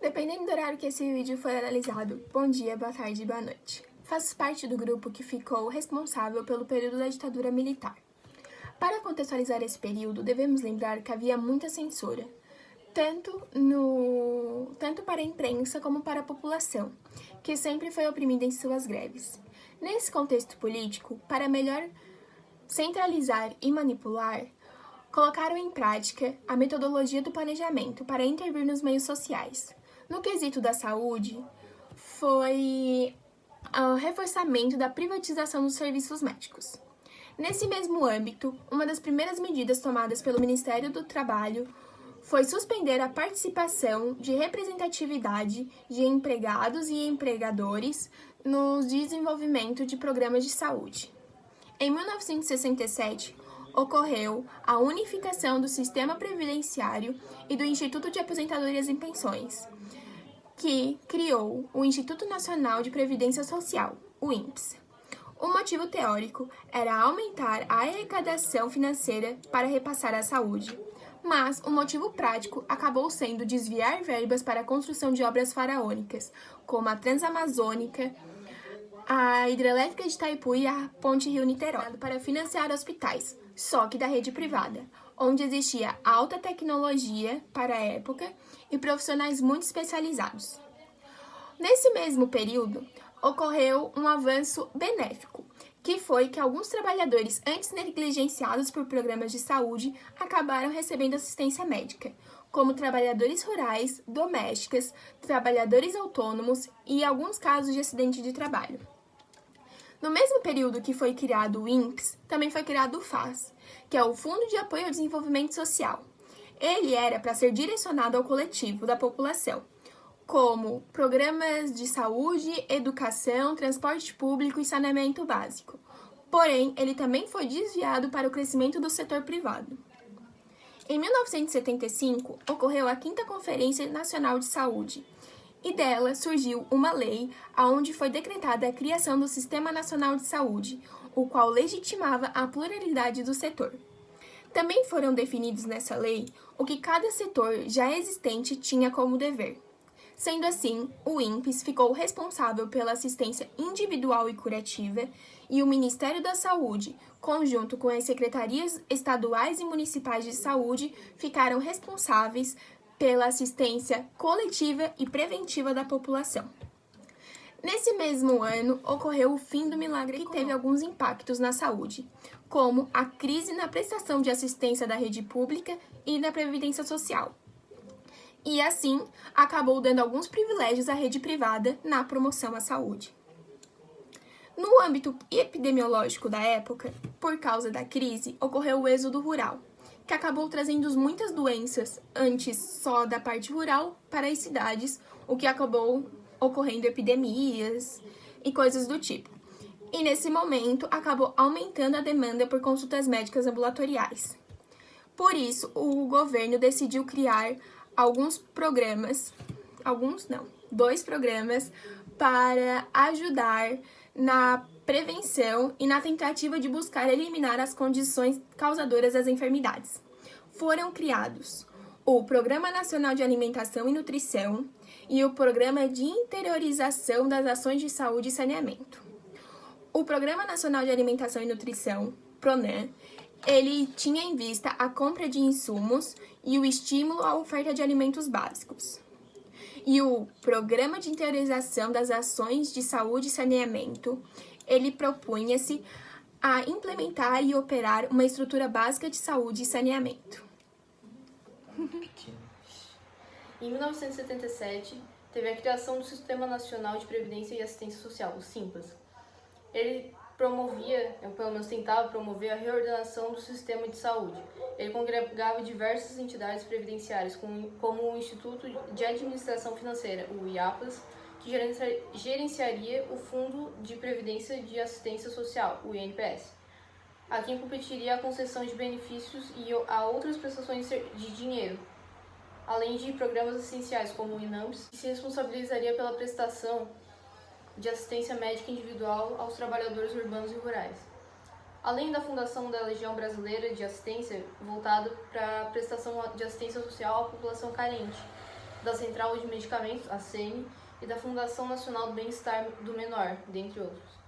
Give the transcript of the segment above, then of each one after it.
Dependendo do horário que esse vídeo for analisado, bom dia, boa tarde e boa noite. Faço parte do grupo que ficou responsável pelo período da ditadura militar. Para contextualizar esse período, devemos lembrar que havia muita censura, tanto para a imprensa como para a população, que sempre foi oprimida em suas greves. Nesse contexto político, para melhor centralizar e manipular, colocaram em prática a metodologia do planejamento para intervir nos meios sociais. No quesito da saúde, foi o reforçamento da privatização dos serviços médicos. Nesse mesmo âmbito, uma das primeiras medidas tomadas pelo Ministério do Trabalho foi suspender a participação de representatividade de empregados e empregadores no desenvolvimento de programas de saúde. Em 1967, ocorreu a unificação do sistema previdenciário e do Instituto de Aposentadorias e Pensões, que criou o Instituto Nacional de Previdência Social, o INPS. O motivo teórico era aumentar a arrecadação financeira para repassar à saúde, mas o motivo prático acabou sendo desviar verbas para a construção de obras faraônicas, como a Transamazônica, a hidrelétrica de Itaipu e a Ponte Rio-Niterói, para financiar hospitais, só que da rede privada, onde existia alta tecnologia para a época e profissionais muito especializados. Nesse mesmo período, ocorreu um avanço benéfico, que foi que alguns trabalhadores antes negligenciados por programas de saúde acabaram recebendo assistência médica, como trabalhadores rurais, domésticas, trabalhadores autônomos e alguns casos de acidente de trabalho. No mesmo período que foi criado o INPS, também foi criado o FAS, que é o Fundo de Apoio ao Desenvolvimento Social. Ele era para ser direcionado ao coletivo da população, como programas de saúde, educação, transporte público e saneamento básico. Porém, ele também foi desviado para o crescimento do setor privado. Em 1975, ocorreu a 5ª Conferência Nacional de Saúde, e dela surgiu uma lei onde foi decretada a criação do Sistema Nacional de Saúde, o qual legitimava a pluralidade do setor. Também foram definidos nessa lei o que cada setor já existente tinha como dever. Sendo assim, o INPS ficou responsável pela assistência individual e curativa e o Ministério da Saúde, conjunto com as secretarias estaduais e municipais de saúde, ficaram responsáveis pela assistência coletiva e preventiva da população. Nesse mesmo ano, ocorreu o fim do milagre que teve alguns impactos na saúde, como a crise na prestação de assistência da rede pública e da previdência social. E assim, acabou dando alguns privilégios à rede privada na promoção à saúde. No âmbito epidemiológico da época, por causa da crise, ocorreu o êxodo rural, que acabou trazendo muitas doenças, antes só da parte rural, para as cidades, o que acabou ocorrendo epidemias e coisas do tipo. E nesse momento, acabou aumentando a demanda por consultas médicas ambulatoriais. Por isso, o governo decidiu criar dois programas para ajudar na prevenção e na tentativa de buscar eliminar as condições causadoras das enfermidades. Foram criados o Programa Nacional de Alimentação e Nutrição e o Programa de Interiorização das Ações de Saúde e Saneamento. O Programa Nacional de Alimentação e Nutrição, PRONAN, ele tinha em vista a compra de insumos e o estímulo à oferta de alimentos básicos. E o Programa de Interiorização das Ações de Saúde e Saneamento, ele propunha-se a implementar e operar uma estrutura básica de saúde e saneamento. Em 1977, teve a criação do Sistema Nacional de Previdência e Assistência Social, o SINPAS. Ele promovia, ou pelo menos tentava promover, a reordenação do sistema de saúde. Ele congregava diversas entidades previdenciárias, como o Instituto de Administração Financeira, o IAPAS, que gerenciaria o Fundo de Previdência e Assistência Social, o INPS, a quem competiria a concessão de benefícios e a outras prestações de dinheiro, além de programas essenciais, como o INAMPS, que se responsabilizaria pela prestação de assistência médica individual aos trabalhadores urbanos e rurais. Além da fundação da Legião Brasileira de Assistência, voltada para a prestação de assistência social à população carente, da Central de Medicamentos, a CEME, e da Fundação Nacional do Bem-Estar do Menor, dentre outros.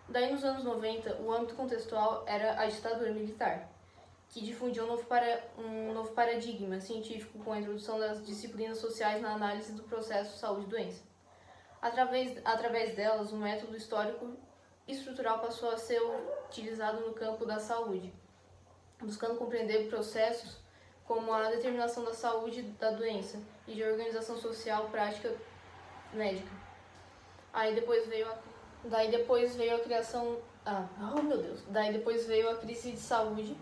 Daí, nos anos 90, o âmbito contextual era a ditadura militar, que difundiu um novo paradigma científico com a introdução das disciplinas sociais na análise do processo saúde-doença. Através delas, o método histórico estrutural passou a ser utilizado no campo da saúde, buscando compreender processos como a determinação da saúde da doença e de organização social prática médica. Daí depois veio a criação... Daí depois veio a crise de saúde.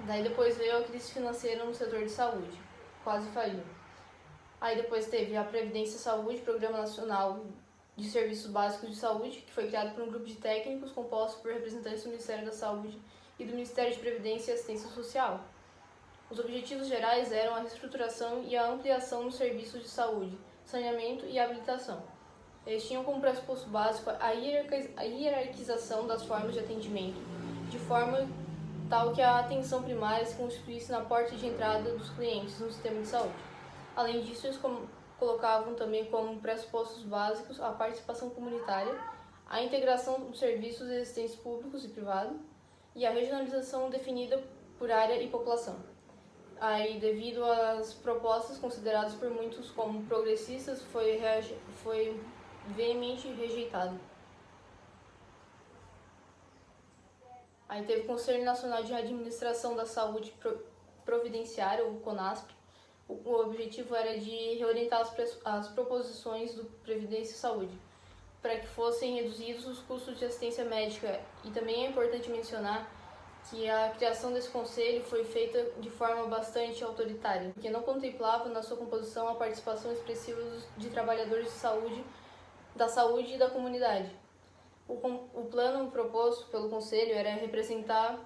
Daí depois veio a crise financeira no setor de saúde, quase faliu. Aí depois teve a Previdência e Saúde, Programa Nacional de Serviços Básicos de Saúde, que foi criado por um grupo de técnicos composto por representantes do Ministério da Saúde e do Ministério de Previdência e Assistência Social. Os objetivos gerais eram a reestruturação e a ampliação dos serviços de saúde, saneamento e habilitação. Eles tinham como pressuposto básico a hierarquização das formas de atendimento, de forma tal que a atenção primária se constituísse na porta de entrada dos clientes no sistema de saúde. Além disso, eles colocavam também como pressupostos básicos a participação comunitária, a integração dos serviços existentes públicos e privados e a regionalização definida por área e população. Aí, devido às propostas consideradas por muitos como progressistas, foi veemente rejeitado. Aí teve o Conselho Nacional de Administração da Saúde Providenciária, o CONASP. O objetivo era de reorientar as proposições do Previdência e Saúde, para que fossem reduzidos os custos de assistência médica. E também é importante mencionar que a criação desse conselho foi feita de forma bastante autoritária, porque não contemplava na sua composição a participação expressiva de trabalhadores da saúde e da comunidade. O plano proposto pelo conselho era representar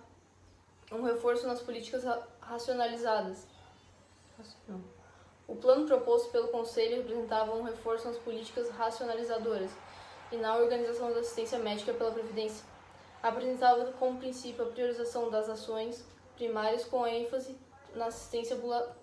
um reforço nas políticas racionalizadas. O plano proposto pelo Conselho representava um reforço nas políticas racionalizadoras e na organização da assistência médica pela Previdência. Apresentava como princípio a priorização das ações primárias com ênfase na assistência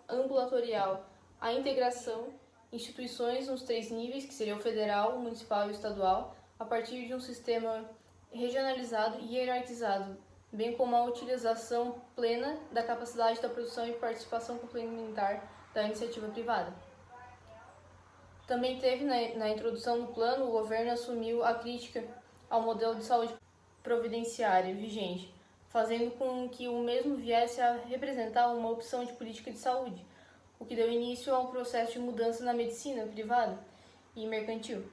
ambulatorial, a integração, instituições nos 3 níveis, que seriam o federal, o municipal e o estadual, a partir de um sistema regionalizado e hierarquizado, bem como a utilização plena da capacidade da produção e participação complementar da iniciativa privada. Também teve, na introdução do plano, o governo assumiu a crítica ao modelo de saúde providenciária vigente, fazendo com que o mesmo viesse a representar uma opção de política de saúde, o que deu início a um processo de mudança na medicina privada e mercantil.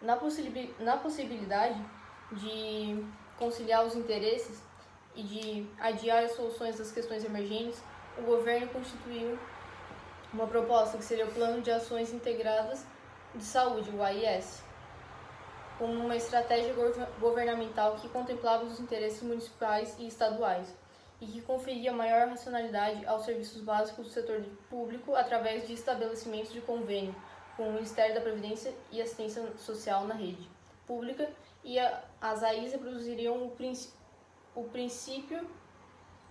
Na possibilidade de conciliar os interesses e de adiar as soluções das questões emergentes, o governo constituiu uma proposta que seria o Plano de Ações Integradas de Saúde, o AIS, como uma estratégia governamental que contemplava os interesses municipais e estaduais e que conferia maior racionalidade aos serviços básicos do setor público através de estabelecimentos de convênio com o Ministério da Previdência e Assistência Social na rede pública, e as AIs reproduziriam o princípio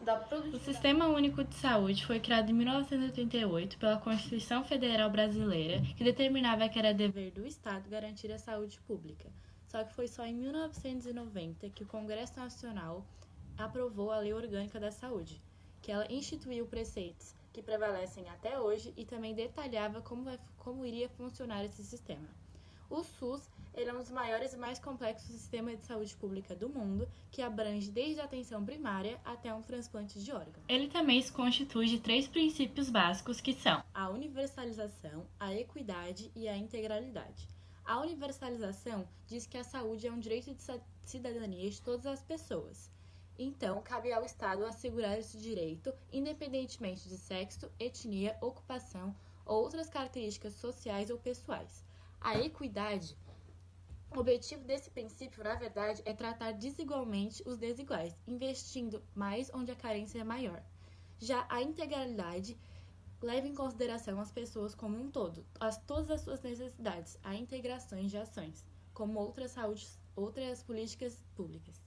da produtividade. O Sistema Único de Saúde foi criado em 1988 pela Constituição Federal Brasileira, que determinava que era dever do Estado garantir a saúde pública. Só que foi só em 1990 que o Congresso Nacional aprovou a Lei Orgânica da Saúde, que ela instituiu preceitos que prevalecem até hoje e também detalhava como iria funcionar esse sistema. O SUS é um dos maiores e mais complexos sistemas de saúde pública do mundo, que abrange desde a atenção primária até um transplante de órgão. Ele também se constitui de 3 princípios básicos, que são a universalização, a equidade e a integralidade. A universalização diz que a saúde é um direito de cidadania de todas as pessoas. Então, cabe ao Estado assegurar esse direito, independentemente de sexo, etnia, ocupação ou outras características sociais ou pessoais. A equidade, o objetivo desse princípio, na verdade, é tratar desigualmente os desiguais, investindo mais onde a carência é maior. Já a integralidade leva em consideração as pessoas como um todo, todas as suas necessidades, a integração de ações, como outras políticas públicas.